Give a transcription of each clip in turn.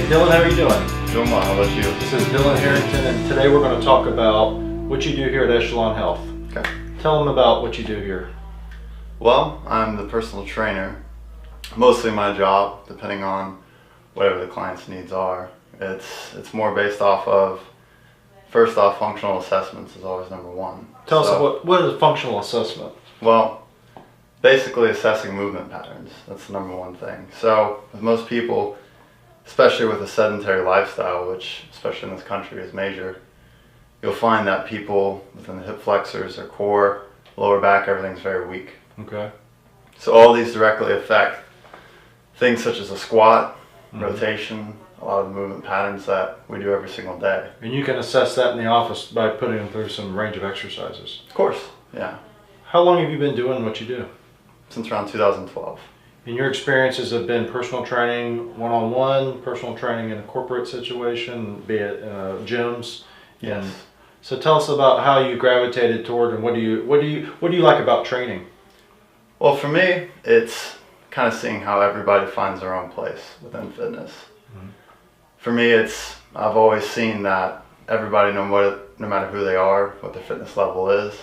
Hey Dillon, how are you doing? Doing well, how about you? This is Dillon Herrington, and today we're going to talk about what you do here at Echelon-Health. Okay. Tell them about what you do here. Well, I'm the personal trainer. Mostly my job, depending on whatever the client's needs are. It's more based off of, first off, functional assessments is always number one. Tell us what is a functional assessment? Well, basically assessing movement patterns. That's the number one thing. So with most people, especially with a sedentary lifestyle, which especially in this country is major, you'll find that people within the hip flexors, their core, lower back, everything's very weak. Okay. So all these directly affect things such as a squat, rotation, a lot of the movement patterns that we do every single day. And you can assess that in the office by putting them through some range of exercises. Of course, yeah. How long have you been doing what you do? Since around 2012. And your experiences have been personal training one-on-one, personal training in a corporate situation, be it gyms. Yes. And so tell us about how you gravitated toward, and what do you like about training? Well, for me, it's kind of seeing how everybody finds their own place within fitness. Mm-hmm. For me, I've always seen that everybody, no matter who they are, what their fitness level is,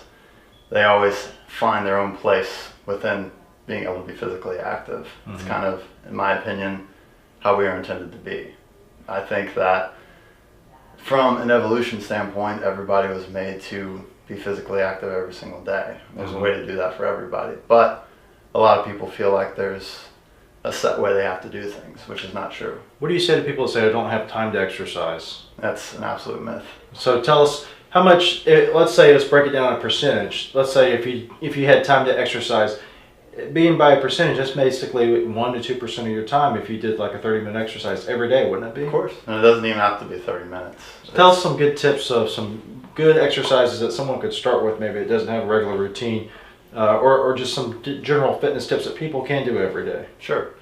they always find their own place within being able to be physically active. Mm-hmm. It's kind of, in my opinion, how we are intended to be. I think that from an evolution standpoint, everybody was made to be physically active every single day. There's a way to do that for everybody. But a lot of people feel like there's a set way they have to do things, which is not true. What do you say to people that say, I don't have time to exercise? That's an absolute myth. So tell us how much, let's break it down in a percentage. Let's say if you had time to exercise, being by a percentage, that's basically 1 to 2% of your time if you did like a 30-minute exercise every day, wouldn't it be? Of course. And it doesn't even have to be 30 minutes. Tell us some good tips of some good exercises that someone could start with. Maybe it doesn't have a regular routine, or just some general fitness tips that people can do every day. Sure.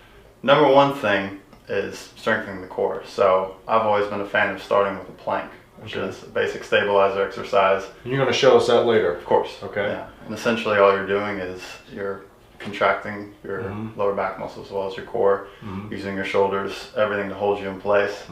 Number one thing is strengthening the core. So I've always been a fan of starting with a plank, which is a basic stabilizer exercise. And you're going to show us that later. Of course. Okay. Yeah. And essentially all you're doing is you're contracting your lower back muscles as well as your core, using your shoulders, everything to hold you in place.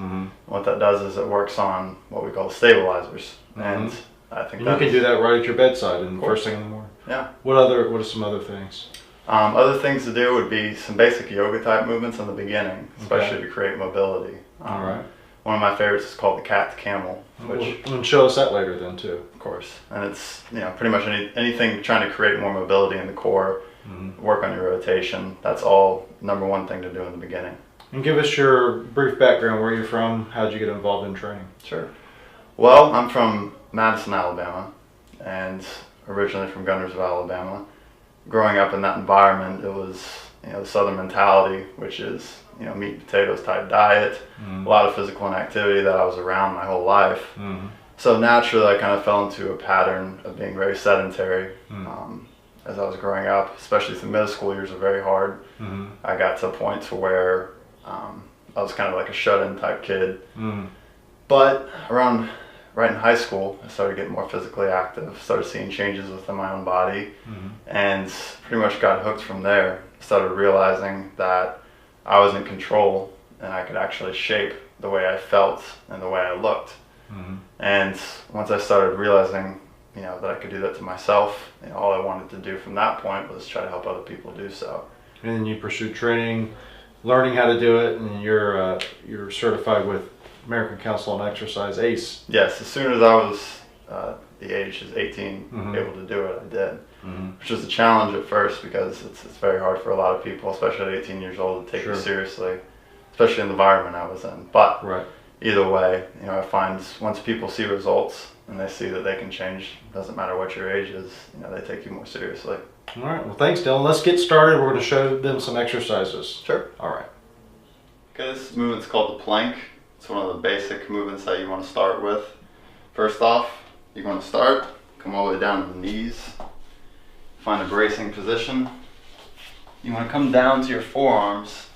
What that does is it works on what we call stabilizers. And I think you can do that right at your bedside and first thing in the morning. Yeah. What are some other things? Other things to do would be some basic yoga type movements in the beginning, especially to create mobility. All right. One of my favorites is called the cat-camel, which we'll show us that later then too. Of course. And it's pretty much anything trying to create more mobility in the core, work on your rotation. That's all number one thing to do in the beginning. And give us your brief background, where you're from, how'd you get involved in training? Sure. Well, I'm from Madison, Alabama, and originally from Guntersville, Alabama. Growing up in that environment, it was the Southern mentality, which is meat and potatoes type diet, a lot of physical inactivity that I was around my whole life. So naturally, I kind of fell into a pattern of being very sedentary. As I was growing up, especially through middle school years, were very hard. I got to a point to where I was kind of like a shut-in type kid. But right in high school, I started getting more physically active, started seeing changes within my own body, and pretty much got hooked from there. Started realizing that I was in control and I could actually shape the way I felt and the way I looked. And once I started realizing that I could do that to myself, all I wanted to do from that point was try to help other people do so. And then you pursued training, learning how to do it, and you're certified with American Council on Exercise, ACE. Yes, as soon as I was the age is 18, able to do it, I did. Which was a challenge at first because it's very hard for a lot of people, especially at 18 years old, to take it seriously, especially in the environment I was in. But either way, I find once people see results and they see that they can change, doesn't matter what your age is, they take you more seriously. All right, well thanks Dillon. Let's get started. We're going to show them some exercises. Sure. All right. Okay, this movement's called the plank. It's one of the basic movements that you want to start with. First off, you're going to start, come all the way down to the knees, find a bracing position. You want to come down to your forearms.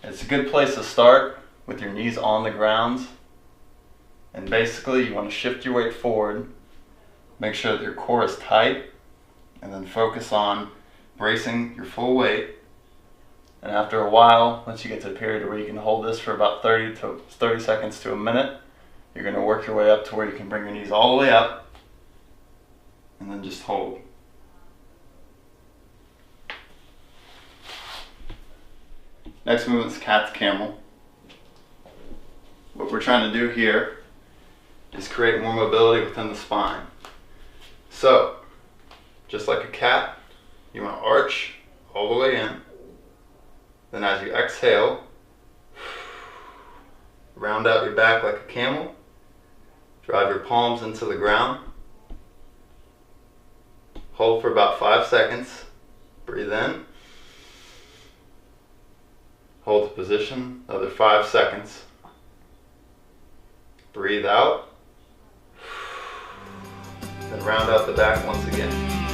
It's a good place to start with your knees on the ground. And basically you want to shift your weight forward, make sure that your core is tight, and then focus on bracing your full weight And after a while, once you get to a period where you can hold this for about 30 seconds to a minute, you're going to work your way up to where you can bring your knees all the way up and then just hold. Next movement is cat-camel. What we're trying to do here is create more mobility within the spine. So, just like a cat, you want to arch all the way in. Then as you exhale, round out your back like a camel. Drive your palms into the ground. Hold for about 5 seconds. Breathe in. Hold the position, another 5 seconds. Breathe out. Then round out the back once again.